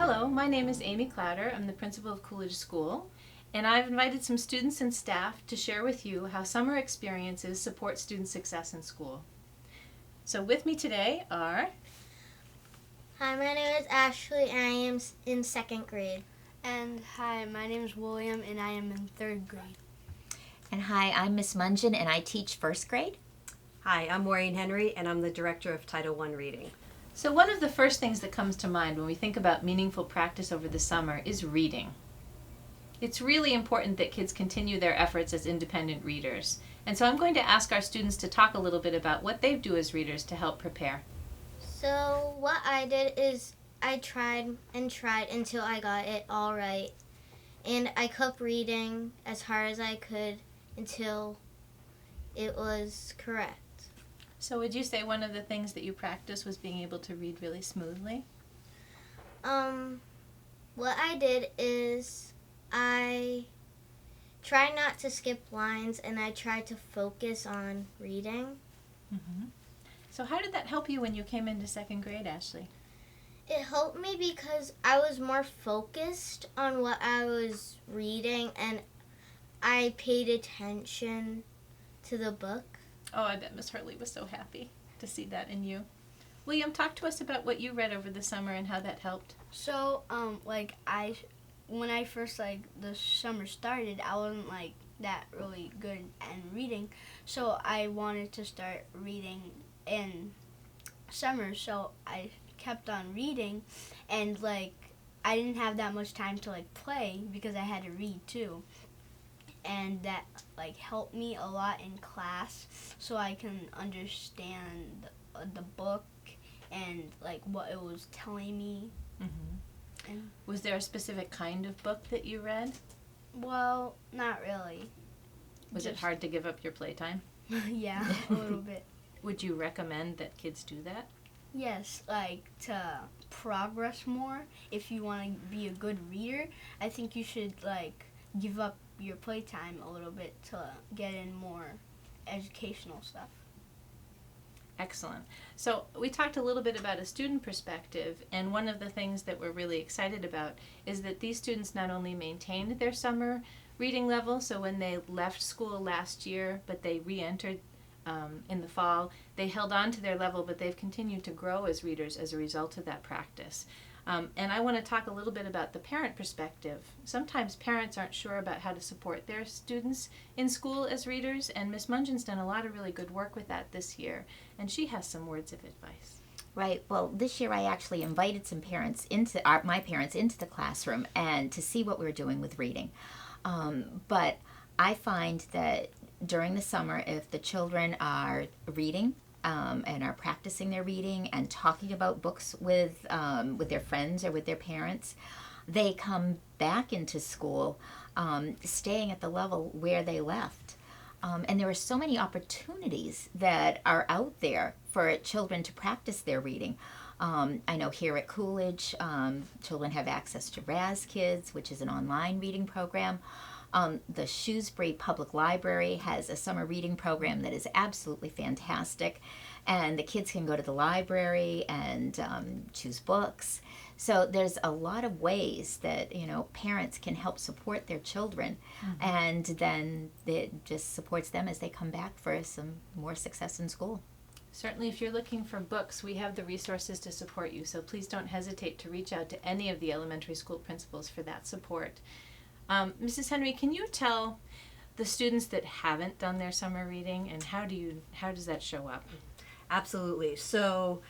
Hello, my name is Amy Clouder. I'm the principal of Coolidge School, and I've invited some students and staff to share with you how summer experiences support student success in school. So with me today are... Hi, my name is Ashley and I am in second grade. And hi, my name is William and I am in third grade. And hi, I'm Miss Mungeon and I teach first grade. Hi, I'm Maureen Henry and I'm the director of Title I Reading. So one of the first things that comes to mind when we think about meaningful practice over the summer is reading. It's really important that kids continue their efforts as independent readers. And so I'm going to ask our students to talk a little bit about what they do as readers to help prepare. So what I did is I tried and tried until I got it all right. And I kept reading as hard as I could until it was correct. So would you say one of the things that you practiced was being able to read really smoothly? What I did is I tried not to skip lines and I tried to focus on reading. Mm-hmm. So how did that help you when you came into second grade, Ashley? It helped me because I was more focused on what I was reading and I paid attention to the book. Oh, I bet Miss Hurley was so happy to see that in you. William, talk to us about what you read over the summer and how that helped. So, when I first, the summer started, I wasn't, that really good at reading. So I wanted to start reading in summer, so I kept on reading. And, I didn't have that much time to, play because I had to read, too. And that helped me a lot in class so I can understand the book and what it was telling me. Mm-hmm. And, was there a specific kind of book that you read? well, not really. Was it hard to give up your playtime? Yeah, a little bit. Would you recommend that kids do that? Yes, to progress more. If you want to be a good reader, I think you should give up your playtime a little bit to get in more educational stuff. Excellent. So we talked a little bit about a student perspective, and one of the things that we're really excited about is that these students not only maintained their summer reading level, so when they left school last year, but they re-entered in the fall, they held on to their level, but they've continued to grow as readers as a result of that practice. And I want to talk a little bit about the parent perspective. Sometimes parents aren't sure about how to support their students in school as readers, and Miss Mungeon's done a lot of really good work with that this year, and she has some words of advice. Right. Well, this year I actually invited some parents my parents into the classroom and to see what we were doing with reading. But I find that during the summer, if the children are reading, and are practicing their reading and talking about books with their friends or with their parents, they come back into school staying at the level where they left. And there are so many opportunities that are out there for children to practice their reading. I know here at Coolidge, children have access to Raz Kids, which is an online reading program. The Shrewsbury Public Library has a summer reading program that is absolutely fantastic, and the kids can go to the library and choose books. So there's a lot of ways that parents can help support their children, and then it just supports them as they come back for some more success in school. Certainly, if you're looking for books, we have the resources to support you, so please don't hesitate to reach out to any of the elementary school principals for that support. Mrs. Henry, can you tell the students that haven't done their summer reading, and how does that show up? Absolutely. So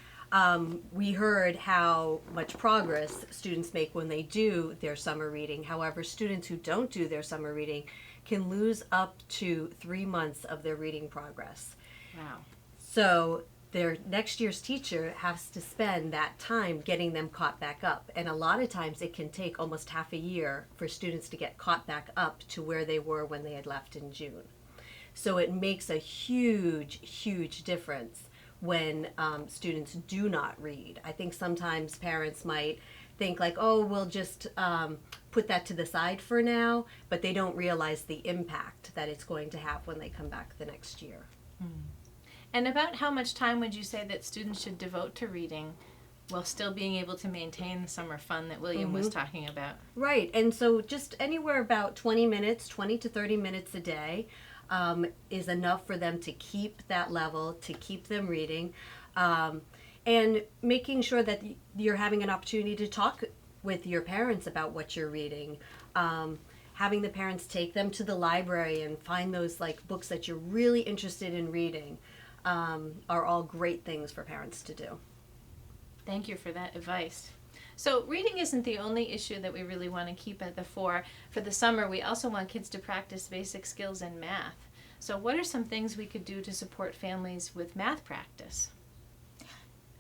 we heard how much progress students make when they do their summer reading. However, students who don't do their summer reading can lose up to 3 months of their reading progress. Wow. So their next year's teacher has to spend that time getting them caught back up. And a lot of times it can take almost half a year for students to get caught back up to where they were when they had left in June. So it makes a huge, huge difference when students do not read. I think sometimes parents might think oh, we'll just put that to the side for now, but they don't realize the impact that it's going to have when they come back the next year. And about how much time would you say that students should devote to reading while still being able to maintain the summer fun that William was talking about. Right, and so just anywhere about 20 minutes, 20 to 30 minutes a day is enough for them to keep that level, to keep them reading, and making sure that you're having an opportunity to talk with your parents about what you're reading. Having the parents take them to the library and find those like books that you're really interested in reading are all great things for parents to do. Thank you for that advice. So reading isn't the only issue that we really want to keep at the fore. For the summer, we also want kids to practice basic skills in math. So what are some things we could do to support families with math practice?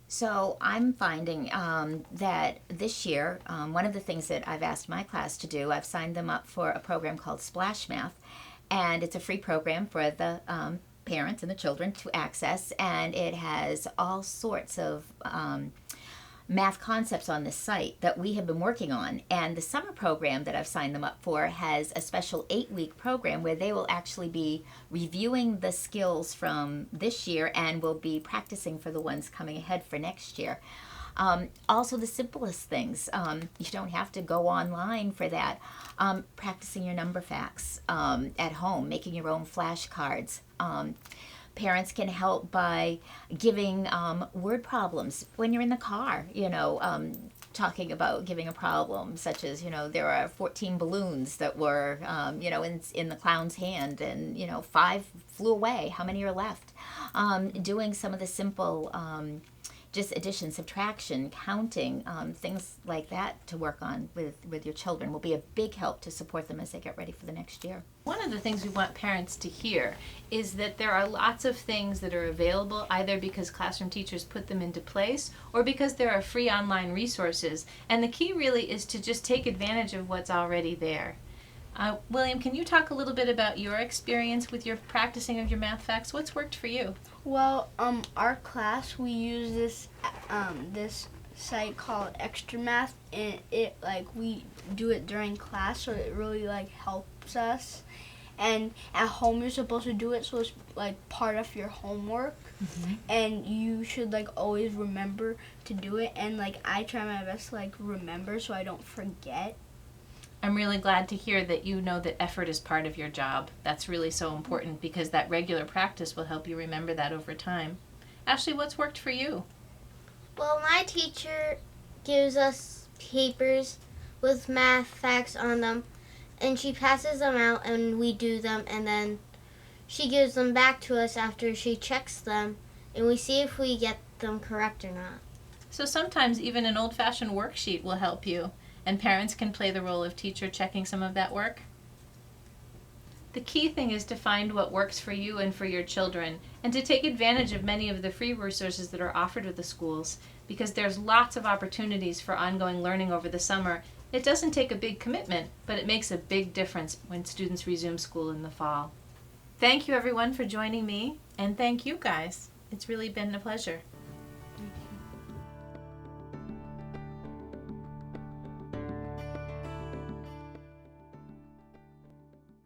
So I'm finding that this year, one of the things that I've asked my class to do, I've signed them up for a program called Splash Math, and it's a free program for the parents and the children to access, and it has all sorts of math concepts on this site that we have been working on. And the summer program that I've signed them up for has a special 8-week program where they will actually be reviewing the skills from this year and will be practicing for the ones coming ahead for next year. Also the simplest things, you don't have to go online for that. Practicing your number facts at home, making your own flashcards. Parents can help by giving word problems when you're in the car, talking about giving a problem, such as, there are 14 balloons that were, in the clown's hand, and, 5 flew away. How many are left? Doing some of the simple just addition, subtraction, counting, things like that to work on with your children will be a big help to support them as they get ready for the next year. One of the things we want parents to hear is that there are lots of things that are available either because classroom teachers put them into place or because there are free online resources. And the key really is to just take advantage of what's already there. William, can you talk a little bit about your experience with your practicing of your math facts? What's worked for you? Well, our class, we use this site called Extra Math, and we do it during class, so it really helps us. And at home you're supposed to do it, so it's part of your homework. And you should always remember to do it, and I try my best to remember so I don't forget. I'm really glad to hear that you know that effort is part of your job. That's really so important because that regular practice will help you remember that over time. Ashley, what's worked for you? Well, my teacher gives us papers with math facts on them, and she passes them out and we do them, and then she gives them back to us after she checks them, and we see if we get them correct or not. So sometimes even an old-fashioned worksheet will help you, and parents can play the role of teacher checking some of that work. The key thing is to find what works for you and for your children, and to take advantage of many of the free resources that are offered at the schools, because there's lots of opportunities for ongoing learning over the summer. It doesn't take a big commitment, but it makes a big difference when students resume school in the fall. Thank you everyone for joining me, and thank you guys. It's really been a pleasure.